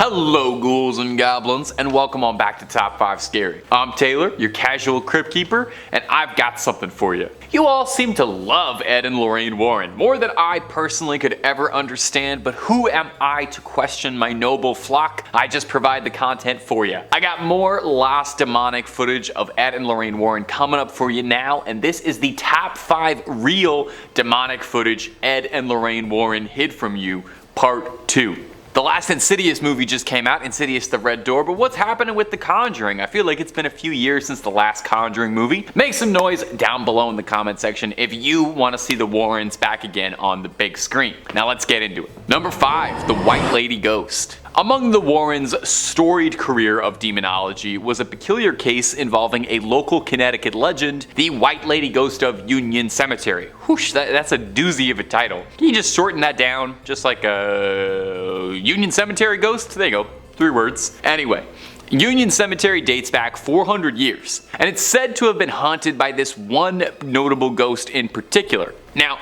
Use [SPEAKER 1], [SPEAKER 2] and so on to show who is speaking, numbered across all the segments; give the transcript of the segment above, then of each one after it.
[SPEAKER 1] Hello ghouls and goblins, and welcome on back to Top 5 Scary. I'm Taylor, your casual crypt keeper, and I've got something for you. You all seem to love Ed and Lorraine Warren, more than I personally could ever understand, but who am I to question my noble flock? I just provide the content for you. I got more lost demonic footage of Ed and Lorraine Warren coming up for you now, and this is the top 5 real demonic footage Ed and Lorraine Warren hid from you, part 2. The last Insidious movie just came out, Insidious the Red Door, but what's happening with The Conjuring? I feel like it's been a few years since the last Conjuring movie. Make some noise down below in the comment section if you want to see the Warrens back again on the big screen. Now let's get into it. Number 5, The White Lady Ghost. Among the Warrens' storied career of demonology was a peculiar case involving a local Connecticut legend, the White Lady Ghost of Union Cemetery. Whoosh, that's a doozy of a title. Can you just shorten that down? Just like a Union Cemetery ghost? There you go, 3 words. Anyway. Union Cemetery dates back 400 years, and it's said to have been haunted by this one notable ghost in particular. Now,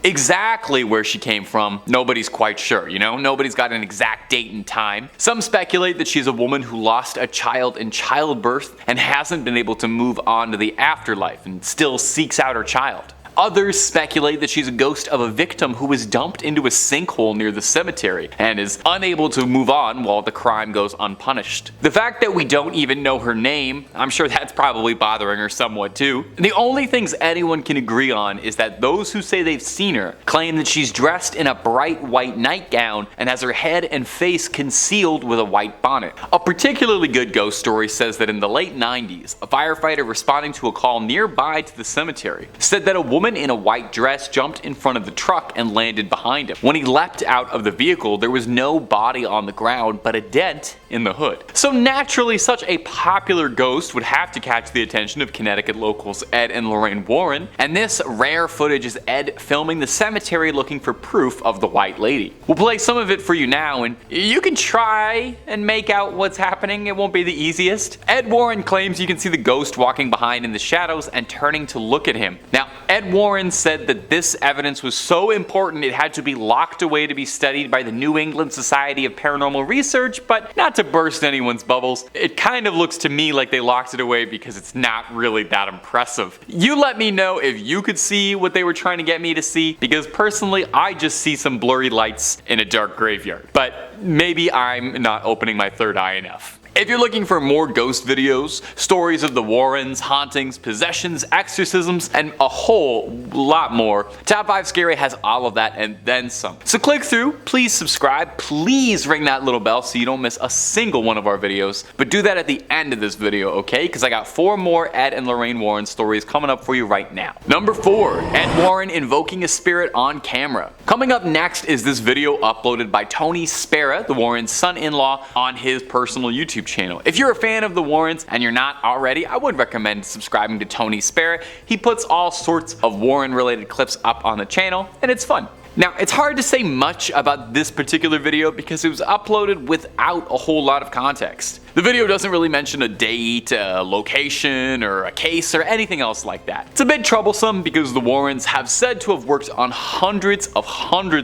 [SPEAKER 1] exactly where she came from, nobody's quite sure, Nobody's got an exact date and time. Some speculate that she's a woman who lost a child in childbirth and hasn't been able to move on to the afterlife and still seeks out her child. Others speculate that she's a ghost of a victim who was dumped into a sinkhole near the cemetery and is unable to move on while the crime goes unpunished. The fact that we don't even know her name, I'm sure that's probably bothering her somewhat too. The only things anyone can agree on is that those who say they've seen her claim that she's dressed in a bright white nightgown and has her head and face concealed with a white bonnet. A particularly good ghost story says that in the late 90s, a firefighter responding to a call nearby to the cemetery said that a woman in a white dress jumped in front of the truck and landed behind him. When he leapt out of the vehicle, there was no body on the ground but a dent in the hood. So naturally, such a popular ghost would have to catch the attention of Connecticut locals Ed and Lorraine Warren, and this rare footage is Ed filming the cemetery looking for proof of the White Lady. We'll play some of it for you now, and you can try and make out what's happening. It won't be the easiest. Ed Warren claims you can see the ghost walking behind in the shadows and turning to look at him. Now, Ed Warren said that this evidence was so important it had to be locked away to be studied by the New England Society of Paranormal Research, but not to burst anyone's bubbles, it kind of looks to me like they locked it away because it's not really that impressive. You let me know if you could see what they were trying to get me to see, because personally I just see some blurry lights in a dark graveyard. But maybe I'm not opening my third eye enough. If you're looking for more ghost videos, stories of the Warrens, hauntings, possessions, exorcisms, and a whole lot more, Top 5 Scary has all of that and then some. So click through, please subscribe, please ring that little bell so you don't miss a single one of our videos, but do that at the end of this video, okay? Because I got 4 more Ed and Lorraine Warren stories coming up for you right now. Number 4, Ed Warren invoking a spirit on camera. Coming up next is this video uploaded by Tony Spera, the Warrens' son-in-law, on his personal YouTube channel. If you're a fan of the Warrens and you're not already, I would recommend subscribing to Tony Spera. He puts all sorts of Warren related clips up on the channel and it's fun. Now, it's hard to say much about this particular video because it was uploaded without a whole lot of context. The video doesn't really mention a date, a location, or a case, or anything else like that. It's a bit troublesome because the Warrens have said to have worked on hundreds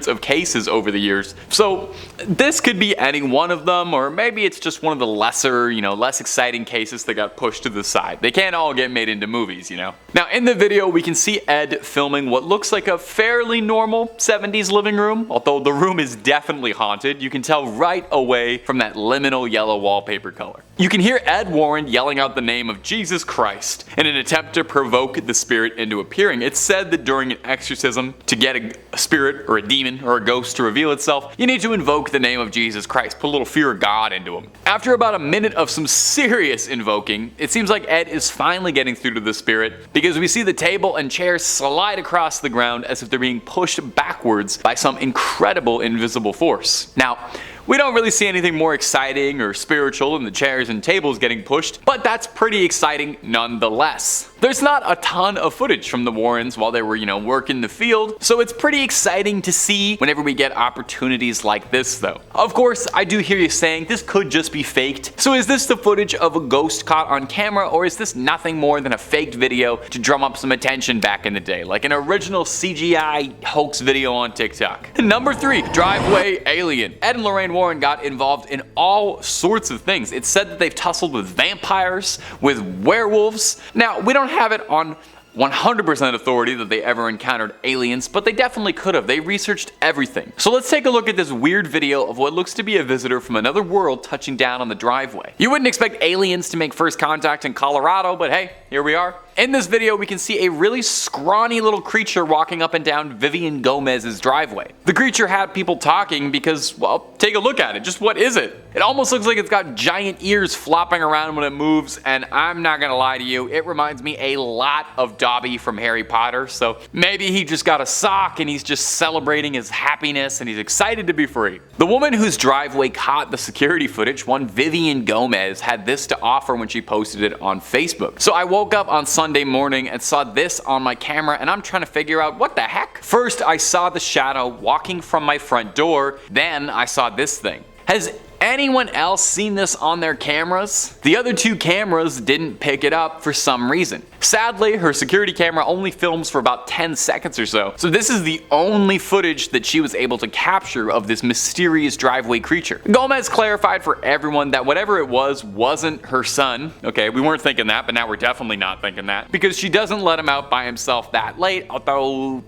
[SPEAKER 1] of cases over the years, so this could be any one of them, or maybe it's just one of the lesser, less exciting cases that got pushed to the side. They can't all get made into movies, Now, in the video, we can see Ed filming what looks like a fairly normal 70s living room, although the room is definitely haunted. You can tell right away from that liminal yellow wallpaper color. You can hear Ed Warren yelling out the name of Jesus Christ in an attempt to provoke the spirit into appearing. It's said that during an exorcism, to get a spirit or a demon or a ghost to reveal itself, you need to invoke the name of Jesus Christ, put a little fear of God into him. After about a minute of some serious invoking, it seems like Ed is finally getting through to the spirit because we see the table and chairs slide across the ground as if they're being pushed backwards by some incredible invisible force. Now, we don't really see anything more exciting or spiritual than the chairs and tables getting pushed, but that's pretty exciting nonetheless. There's not a ton of footage from the Warrens while they were, working the field, so it's pretty exciting to see whenever we get opportunities like this though. Of course, I do hear you saying this could just be faked. So is this the footage of a ghost caught on camera, or is this nothing more than a faked video to drum up some attention back in the day, like an original CGI hoax video on TikTok? Number 3, driveway alien. Ed and Lorraine Warren got involved in all sorts of things. It's said that they've tussled with vampires, with werewolves. Now, we don't have it on 100% authority that they ever encountered aliens, but they definitely could have. They researched everything. So let's take a look at this weird video of what looks to be a visitor from another world touching down on the driveway. You wouldn't expect aliens to make first contact in Colorado, but hey, here we are. In this video, we can see a really scrawny little creature walking up and down Vivian Gomez's driveway. The creature had people talking because, well, take a look at it. Just what is it? It almost looks like it's got giant ears flopping around when it moves, and I'm not gonna lie to you, it reminds me a lot of Dobby from Harry Potter, so maybe he just got a sock and he's just celebrating his happiness and he's excited to be free. The woman whose driveway caught the security footage, one Vivian Gomez, had this to offer when she posted it on Facebook. So I woke up on Sunday morning and saw this on my camera, and I'm trying to figure out what the heck. First, I saw the shadow walking from my front door, then I saw this thing. Has anyone else seen this on their cameras? The other 2 cameras didn't pick it up for some reason. Sadly, her security camera only films for about 10 seconds or so, so this is the only footage that she was able to capture of this mysterious driveway creature. Gomez clarified for everyone that whatever it was wasn't her son. Okay, we weren't thinking that, but now we're definitely not thinking that, because she doesn't let him out by himself that late, although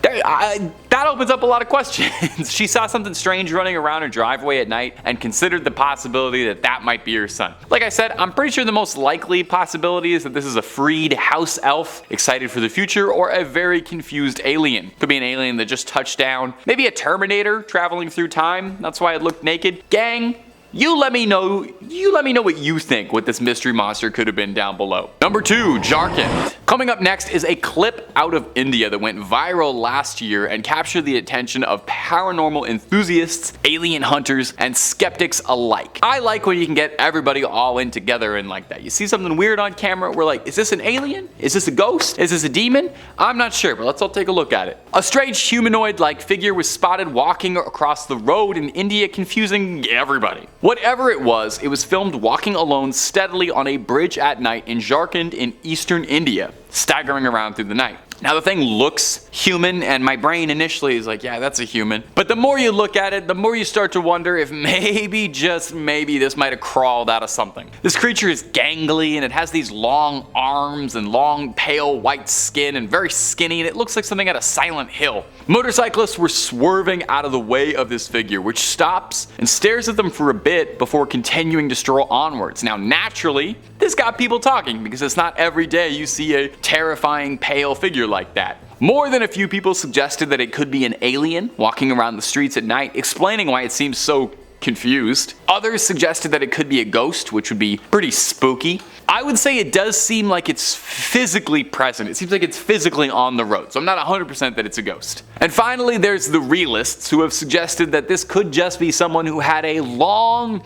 [SPEAKER 1] that opens up a lot of questions. She saw something strange running around her driveway at night and considered the possibility that that might be her son. Like I said, I'm pretty sure the most likely possibility is that this is a freed house elf excited for the future, or a very confused alien. Could be an alien that just touched down. Maybe a Terminator traveling through time. That's why it looked naked. Gang, you let me know what you think what this mystery monster could have been down below. Number 2, Jharkhand. Coming up next is a clip out of India that went viral last year and captured the attention of paranormal enthusiasts, alien hunters, and skeptics alike. I like when you can get everybody all in together and like that. You see something weird on camera, we're like, is this an alien? Is this a ghost? Is this a demon? I'm not sure, but let's all take a look at it. A strange humanoid-like figure was spotted walking across the road in India, confusing everybody. Whatever it was filmed walking alone steadily on a bridge at night in Jharkhand in eastern India, staggering around through the night. Now the thing looks human, and my brain initially is like, yeah, that's a human. But the more you look at it, the more you start to wonder if maybe, just maybe, this might have crawled out of something. This creature is gangly, and it has these long arms and long pale white skin and very skinny, and it looks like something out of Silent Hill. Motorcyclists were swerving out of the way of this figure, which stops and stares at them for a bit before continuing to stroll onwards. Now naturally, this got people talking, because it's not every day you see a terrifying pale figure like that. More than a few people suggested that it could be an alien walking around the streets at night, explaining why it seems so confused. Others suggested that it could be a ghost, which would be pretty spooky. I would say it does seem like it's physically present. It seems like it's physically on the road, so I'm not 100% that it's a ghost. And finally, there's the realists, who have suggested that this could just be someone who had a long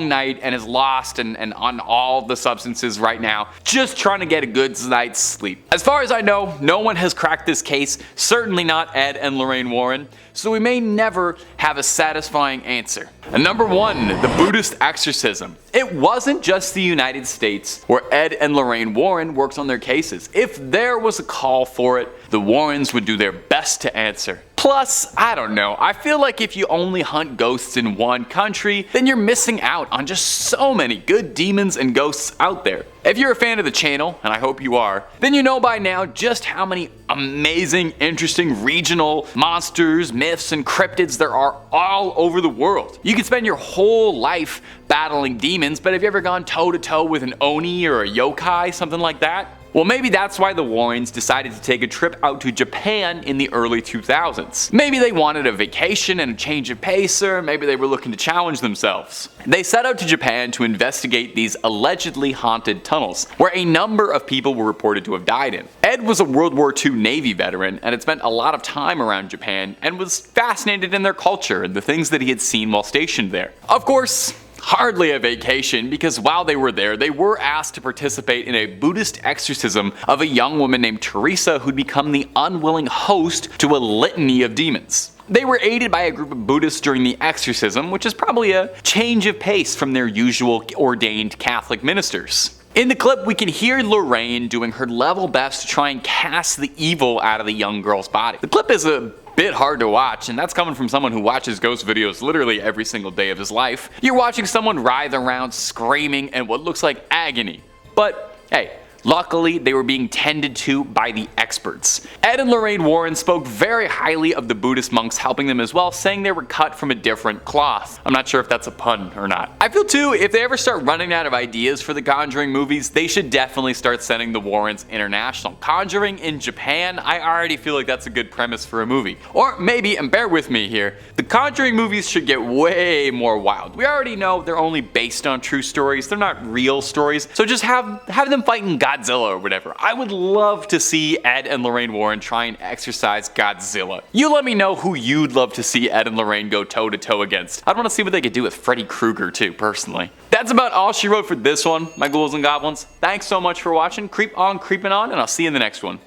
[SPEAKER 1] night and is lost and on all the substances right now, just trying to get a good night's sleep. As far as I know, no one has cracked this case, certainly not Ed and Lorraine Warren, so we may never have a satisfying answer. And number 1, the Buddhist Exorcism. It wasn't just the United States where Ed and Lorraine Warren worked on their cases. If there was a call for it, the Warrens would do their best to answer. Plus, I don't know, I feel like if you only hunt ghosts in one country, then you're missing out on just so many good demons and ghosts out there. If you're a fan of the channel, and I hope you are, then you know by now just how many amazing, interesting regional monsters, myths, and cryptids there are all over the world. You could spend your whole life battling demons, but have you ever gone toe-to-toe with an Oni or a yokai, something like that? Well, maybe that's why the Warrens decided to take a trip out to Japan in the early 2000s. Maybe they wanted a vacation and a change of pace, or maybe they were looking to challenge themselves. They set out to Japan to investigate these allegedly haunted tunnels, where a number of people were reported to have died in. Ed was a World War II Navy veteran and had spent a lot of time around Japan and was fascinated in their culture and the things that he had seen while stationed there. Of course, hardly a vacation because while they were there, they were asked to participate in a Buddhist exorcism of a young woman named Teresa who'd become the unwilling host to a litany of demons. They were aided by a group of Buddhists during the exorcism, which is probably a change of pace from their usual ordained Catholic ministers. In the clip, we can hear Lorraine doing her level best to try and cast the evil out of the young girl's body. The clip is a bit hard to watch, and that's coming from someone who watches ghost videos literally every single day of his life. You're watching someone writhe around screaming in what looks like agony. But hey, luckily, they were being tended to by the experts. Ed and Lorraine Warren spoke very highly of the Buddhist monks helping them as well, saying they were cut from a different cloth. I'm not sure if that's a pun or not. I feel too, if they ever start running out of ideas for the Conjuring movies, they should definitely start sending the Warrens international. Conjuring in Japan, I already feel like that's a good premise for a movie. Or maybe, and bear with me here, the Conjuring movies should get way more wild. We already know they're only based on true stories, they're not real stories, so just have them fighting Godzilla or whatever. I would love to see Ed and Lorraine Warren try and exorcise Godzilla. You let me know who you'd love to see Ed and Lorraine go toe to toe against. I'd want to see what they could do with Freddy Krueger too, personally. That's about all she wrote for this one, my ghouls and goblins. Thanks so much for watching. Creep on, creeping on, and I'll see you in the next one.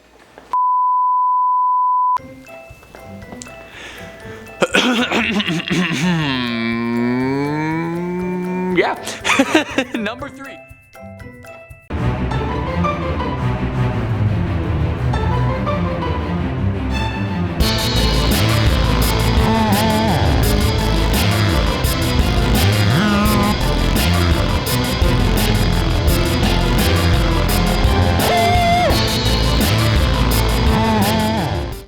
[SPEAKER 1] Yeah. Number 3.